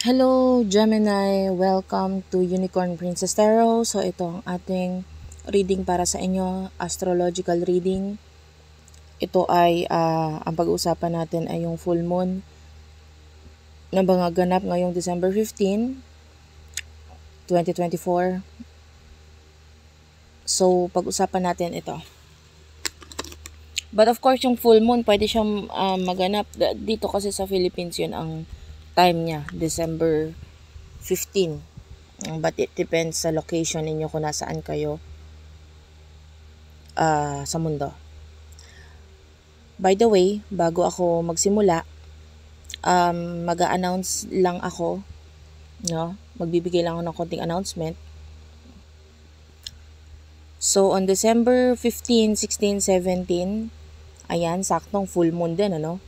Hello, Gemini! Welcome to Unicorn Princess Tarot. So, ito ang ating reading para sa inyo, astrological reading. Ito ay, ang pag-uusapan natin ay yung full moon na mga ganap ngayong December 15, 2024. So, pag-usapan natin ito. But of course, yung full moon, pwede siyang maganap. Dito kasi sa Philippines yun ang time niya, December 15. But it depends sa location ninyo kung nasaan kayo sa mundo. By the way, bago ako magsimula, mag-a-announce lang ako, no? Magbibigay lang ako ng konting announcement. So, on December 15, 16, 17, ayan, saktong full moon din, ano?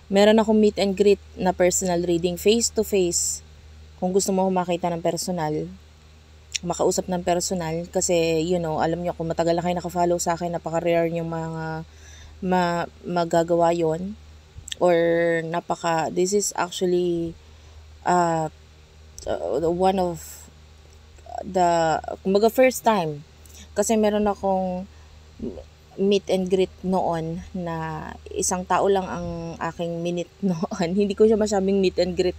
Meron akong meet and greet na personal reading face-to-face. Kung gusto mo makita ng personal, makausap ng personal, kasi, alam nyo, kung matagal na kayo nakafollow sa akin, napaka-rare yung mga magagawa yon, or this is actually one of kumbaga first time, kasi meron akong meet and greet noon na isang tao lang ang aking minute noon. Hindi ko siya masyadong meet and greet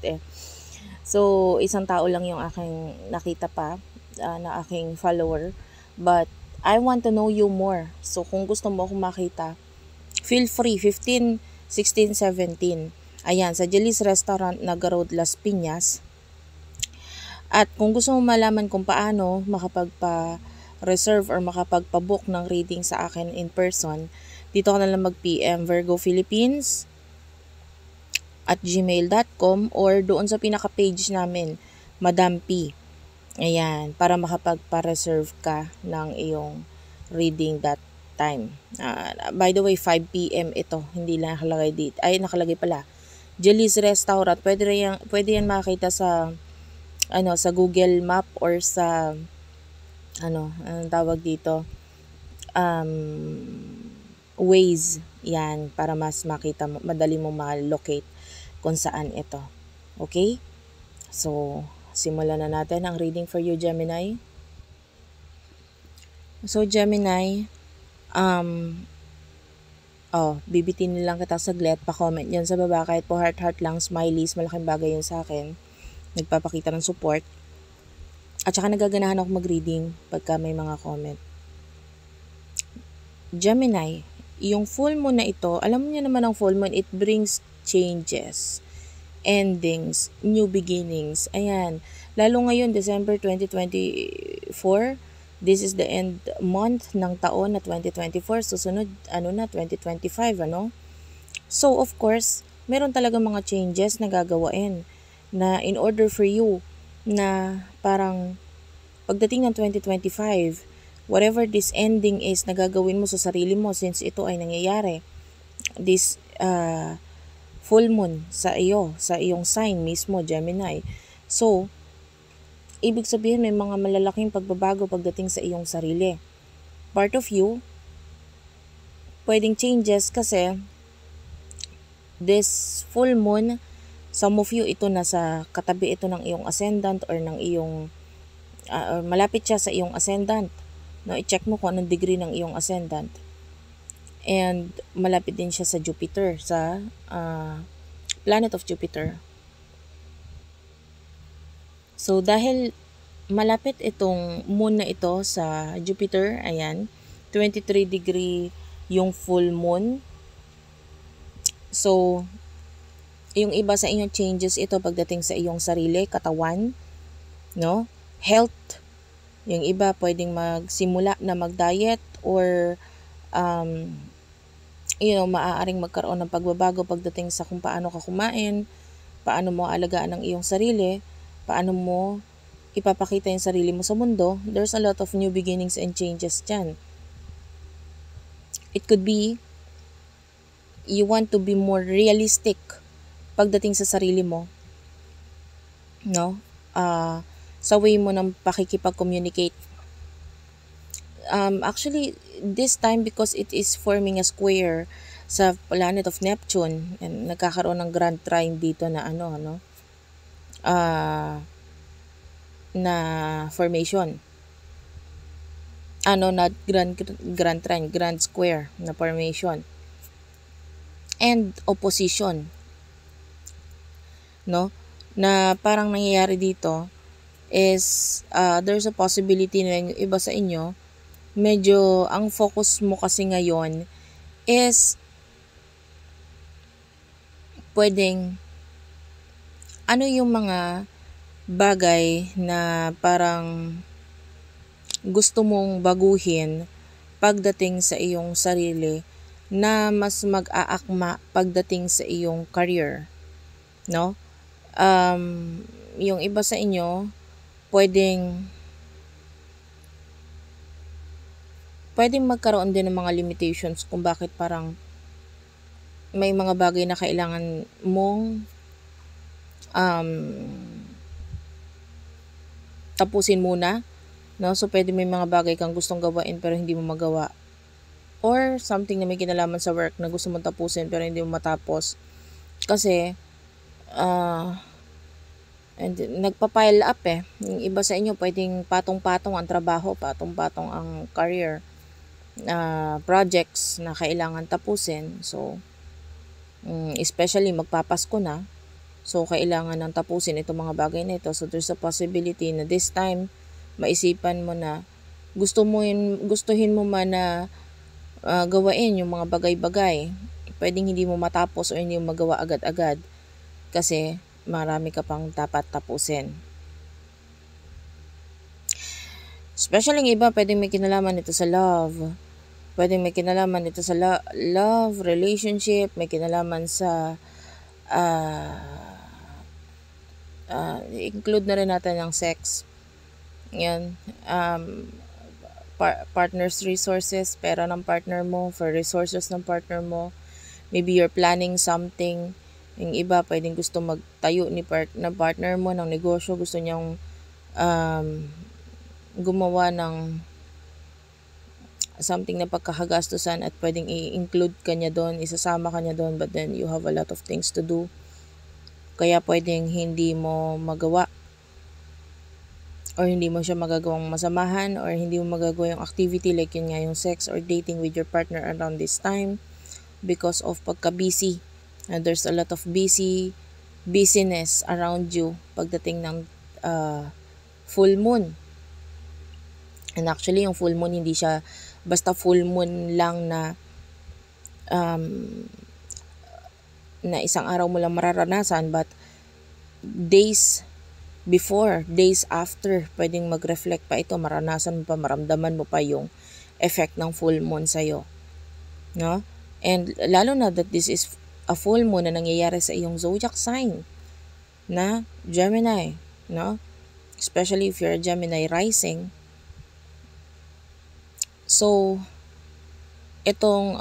so isang tao lang yung aking nakita pa na aking follower, but I want to know you more. So kung gusto mo akong makita, feel free. 15, 16, 17, ayan, sa Jelly's Restaurant, Naga Road, Las Piñas. At kung gusto mo malaman kung paano makapagpa-reserve or makapagpa-book ng reading sa akin in person, dito ka na lang mag-PM Virgo Philippines at gmail.com, or doon sa pinaka-page namin, Madam P. Ayan, para makapagpa-reserve ka ng iyong reading that time. By the way, 5 p.m. ito, hindi lang nakalagay dito. Ay, nakalagay pala. Jelly's Restaurant, pwede yan makita sa sa Google Map, or sa anong tawag dito, Waze, yan, para mas makita mo, madali mo ma-locate kung saan ito. Okay? So, simulan na natin ang reading for you, Gemini. So, Gemini, bibitin lang kita saglit, pa-comment yan sa baba, kahit po heart lang, smileys, malaking bagay yun sa akin. Nagpapakita ng support. At saka nagaganahan ako mag-reading pagka may mga comment. Gemini, yung full moon na ito, alam mo niyo naman ang full moon, it brings changes, endings, new beginnings. Ayan, lalo ngayon, December 2024, this is the end month ng taon na 2024. Susunod, 2025, So, of course, meron talaga mga changes na gagawain na in order for you na parang pagdating ng 2025, whatever this ending is na gagawin mo sa sarili mo, since ito ay nangyayari, this full moon sa iyong sign mismo, Gemini. So, ibig sabihin may mga malalaking pagbabago pagdating sa iyong sarili. Part of you, pwedeng changes kasi this full moon, some of you, ito nasa katabi ito ng iyong ascendant, or ng iyong or malapit siya sa iyong ascendant. No, i-check mo kung anong degree ng iyong ascendant. And malapit din siya sa Jupiter, sa planet of Jupiter. So dahil malapit itong moon na ito sa Jupiter, ayan, 23 degree yung full moon. So yung iba sa inyong changes ito pagdating sa iyong sarili, katawan, no? Health. Yung iba pwedeng magsimula na mag-diet, or maaaring magkaroon ng pagbabago pagdating sa kung paano ka kumain, paano mo alagaan ang iyong sarili, paano mo ipapakita yung sarili mo sa mundo. There's a lot of new beginnings and changes dyan. It could be you want to be more realistic pagdating sa sarili mo, no? Sa way mo ng pakikipag-communicate. Actually, this time, because it is forming a square sa planet of Neptune, and nagkakaroon ng grand trine dito na na formation. Not grand trine, grand square na formation. And opposition, no? Na parang nangyayari dito is there's a possibility na yung iba sa inyo, medyo ang focus mo kasi ngayon is pwedeng yung mga bagay na parang gusto mong baguhin pagdating sa iyong sarili na mas mag-aakma pagdating sa iyong career, no? Yung iba sa inyo pwedeng magkaroon din ng mga limitations kung bakit parang may mga bagay na kailangan mong tapusin muna, no? So pwede may mga bagay kang gustong gawain pero hindi mo magawa, or something na may kinalaman sa work na gusto mong tapusin pero hindi mo matapos kasi and nagpa-pile up Yung iba sa inyo pwedeng patong-patong ang trabaho, patong-patong ang career, projects na kailangan tapusin. So especially magpapasko na, so kailangan nang tapusin itong mga bagay na ito. So there's a possibility na this time maisipan mo na gustuhin mo man na gawain yung mga bagay-bagay, pwedeng hindi mo matapos o hindi mo magawa agad-agad kasi marami ka pang dapat tapusin. Especially yung iba, pwedeng may kinalaman ito sa love. Pwedeng may kinalaman ito sa love, relationship, may kinalaman sa include na rin natin ang sex. Yan. Partner's resources, pera ng partner mo, for resources ng partner mo. Maybe you're planning something. Yung iba, pwedeng gusto magtayo ng partner mo ng negosyo. Gusto niyang gumawa ng something na pagkakagastusan at pwedeng i-include ka niya doon, isasama ka niya doon, but then you have a lot of things to do. Kaya pwedeng hindi mo magawa or hindi mo siya magagawang masamahan or hindi mo magagawa yung activity like yun nga yung sex or dating with your partner around this time because of pagka-busy. And there's a lot of busyness around you pagdating ng full moon. And actually, yung full moon, hindi siya basta full moon lang na isang araw mo lang mararanasan, but days before, days after, pwedeng mag-reflect pa ito, maranasan mo pa, maramdaman mo pa yung effect ng full moon sa'yo. No? And lalo na that this is a full moon na nangyayari sa iyong zodiac sign na Gemini, no? Especially if you're a Gemini rising. So, itong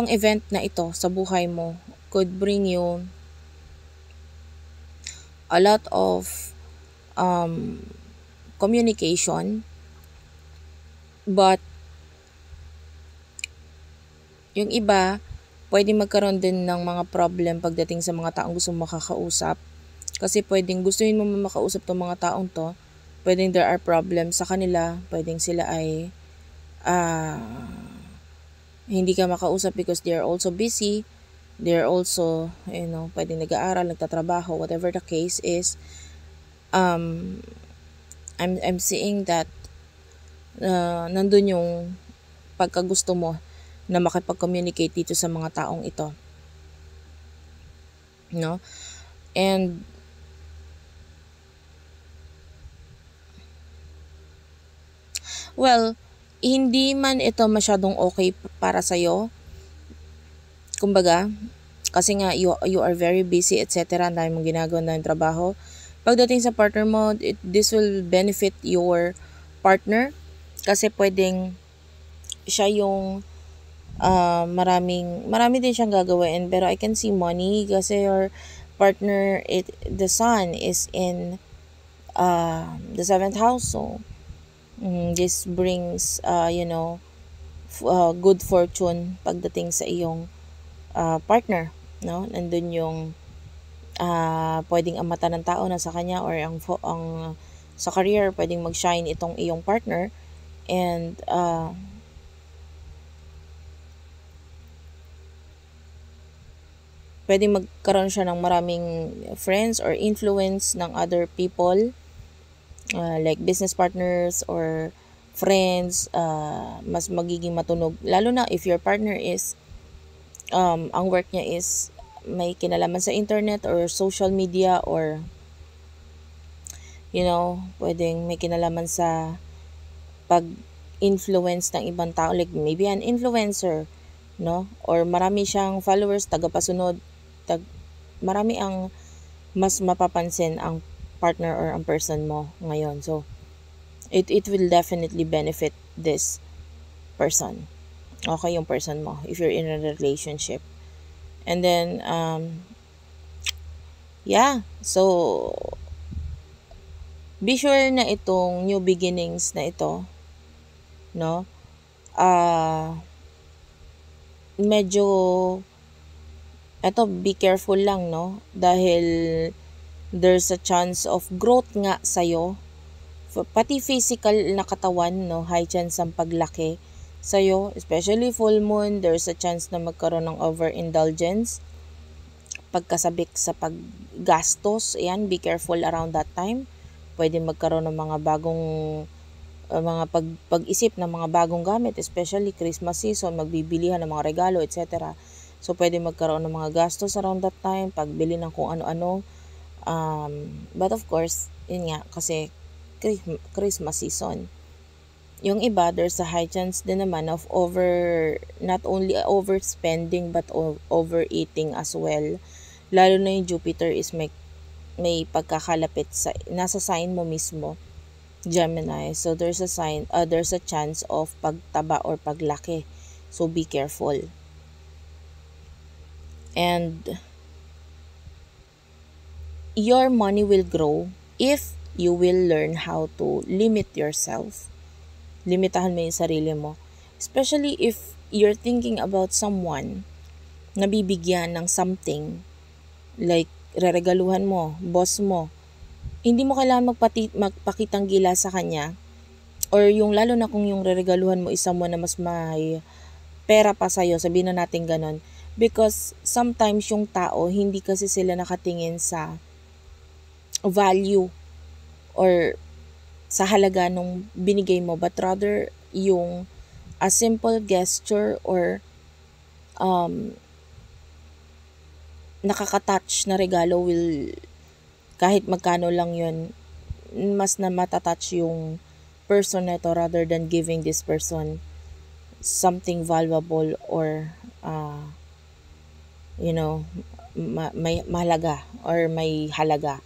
event na ito sa buhay mo could bring you a lot of communication, but yung iba pwedeng magkaroon din ng mga problem pagdating sa mga taong gusto mo makakausap. Kasi pwedeng gustuhin mo makausap tong mga taong to, pwedeng there are problems sa kanila, pwedeng sila ay hindi ka makausap because they're also busy, they're also, pwedeng nag-aaral, nagtatrabaho, whatever the case is. I'm seeing that nandun yung pagkagusto mo na makipag-communicate dito sa mga taong ito, no? And well, hindi man ito masyadong okay para sa'yo, kumbaga, kasi nga you are very busy, etc. Ang dami mong ginagawa ng trabaho. Pagdating sa partner mo, this will benefit your partner kasi pwedeng siya yung marami din siyang gagawin, pero I can see money kasi your partner, the sun is in the 7th house, so this brings good fortune pagdating sa iyong partner, no? Nandun yung pwedeng ang mata ng tao na sa kanya, or ang sa career pwedeng mag-shine itong iyong partner, and pwedeng magkaroon siya ng maraming friends or influence ng other people, like business partners or friends. Mas magiging matunog, lalo na if your partner is ang work niya is may kinalaman sa internet or social media, or pwedeng may kinalaman sa pag-influence ng ibang tao, like maybe an influencer, no? Or marami siyang followers, tagapasunod, marami ang mas mapapansin ang partner or ang person mo ngayon. So, it will definitely benefit this person. Okay, yung person mo, if you're in a relationship. And then, so, be sure na itong new beginnings na ito, no? Medyo, be careful lang, no? Dahil there's a chance of growth nga sa'yo. Pati physical na katawan, no? High chance ang paglaki sa'yo. Especially full moon, there's a chance na magkaroon ng overindulgence. Pagkasabik sa paggastos, ayan, be careful around that time. Pwede magkaroon ng mga bagong pag-isip ng mga bagong gamit, especially Christmas season, magbibilihan ng mga regalo, etc. So, pwede magkaroon ng mga gastos around that time, pagbili ng kung ano-ano. But of course, yun nga, kasi Christmas season. Yung iba, there's a high chance din naman of not only overspending, but overeating as well. Lalo na yung Jupiter is may pagkakalapit nasa sign mo mismo, Gemini. So there's a chance of pagtaba or paglaki. So be careful. And your money will grow if you will learn how to limit yourself. Limitahan mo yung sarili mo. Especially if you're thinking about someone na bibigyan ng something, like reregaluhan mo, boss mo, hindi mo kailangan magpakitang gila sa kanya, or yung lalo na kung yung reregaluhan mo is someone na mas may pera pa sa'yo, sabihin na natin ganon. Because sometimes yung tao, hindi kasi sila nakatingin sa value or sa halaga nung binigay mo, but rather yung a simple gesture or nakaka-touch na regalo will, kahit magkano lang yun, mas na matatouch yung person na to, rather than giving this person something valuable or may mahalaga or may halaga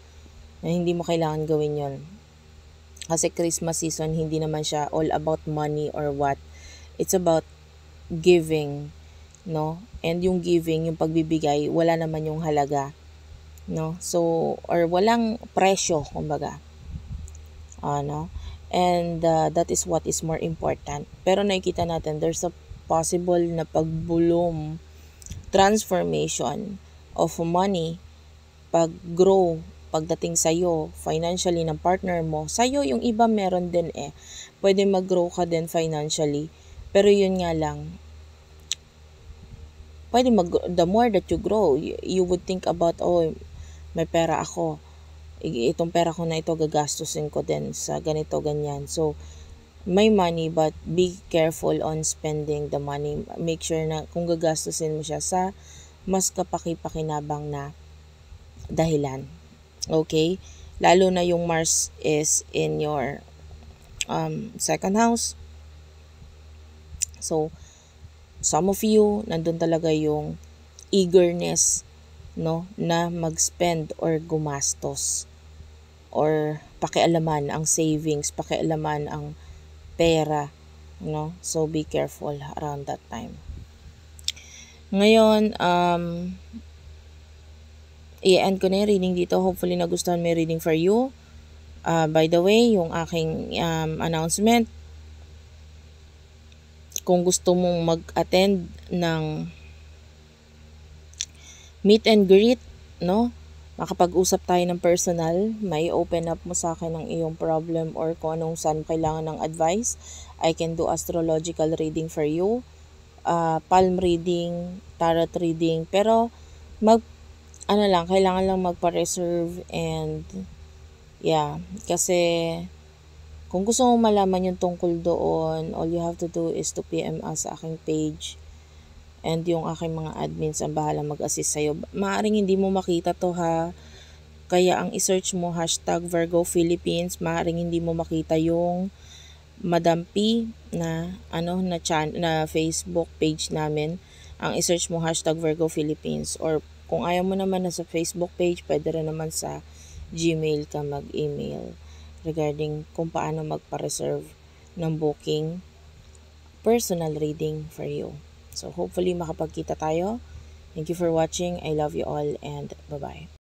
na hindi mo kailangan gawin yon. Kasi Christmas season, hindi naman siya all about money or what. It's about giving, no? And yung giving, yung pagbibigay, wala naman yung halaga, no? So, or walang presyo, kumbaga. No? And that is what is more important. Pero nakikita natin, there's a possible na pagbulong, transformation of money, pag-grow, pagdating sa'yo, financially ng partner mo. Sa'yo, yung iba meron din pwede mag-grow ka din financially. Pero yun nga lang, the more that you grow, you would think about, may pera ako. Itong pera ko na ito, gagastusin ko din sa ganito, ganyan. So, may money, but be careful on spending the money. Make sure na kung gagastusin mo siya sa mas kapaki-pakinabang na dahilan. Okay? Lalo na yung Mars is in your second house. So, some of you, nandun talaga yung eagerness, no, na mag-spend or gumastos. Or pakialaman ang savings, pakialaman ang pera, no? So, be careful around that time. Ngayon, i-end ko na yung reading dito. Hopefully, nagustuhan mo yung reading for you. By the way, yung aking announcement, kung gusto mong mag-attend ng meet and greet, no? Makapag-usap tayo ng personal, may open up mo sa akin ang iyong problem or kung anong saan kailangan ng advice. I can do astrological reading for you, palm reading, tarot reading, pero kailangan lang magpa-reserve and yeah, kasi kung gusto mong malaman yung tungkol doon, all you have to do is to PM us sa aking page. And yung aking mga admins ang bahala mag-assist sa'yo. Maaring hindi mo makita to ha. Kaya ang isearch mo #Virgo Philippines. Maaring hindi mo makita yung Madam P na Facebook page namin. Ang isearch mo #Virgo Philippines. Or kung ayaw mo naman na sa Facebook page, pwede rin naman sa Gmail ka mag-email regarding kung paano magpa-reserve ng booking personal reading for you. So hopefully makapagkita tayo. Thank you for watching. I love you all and bye-bye.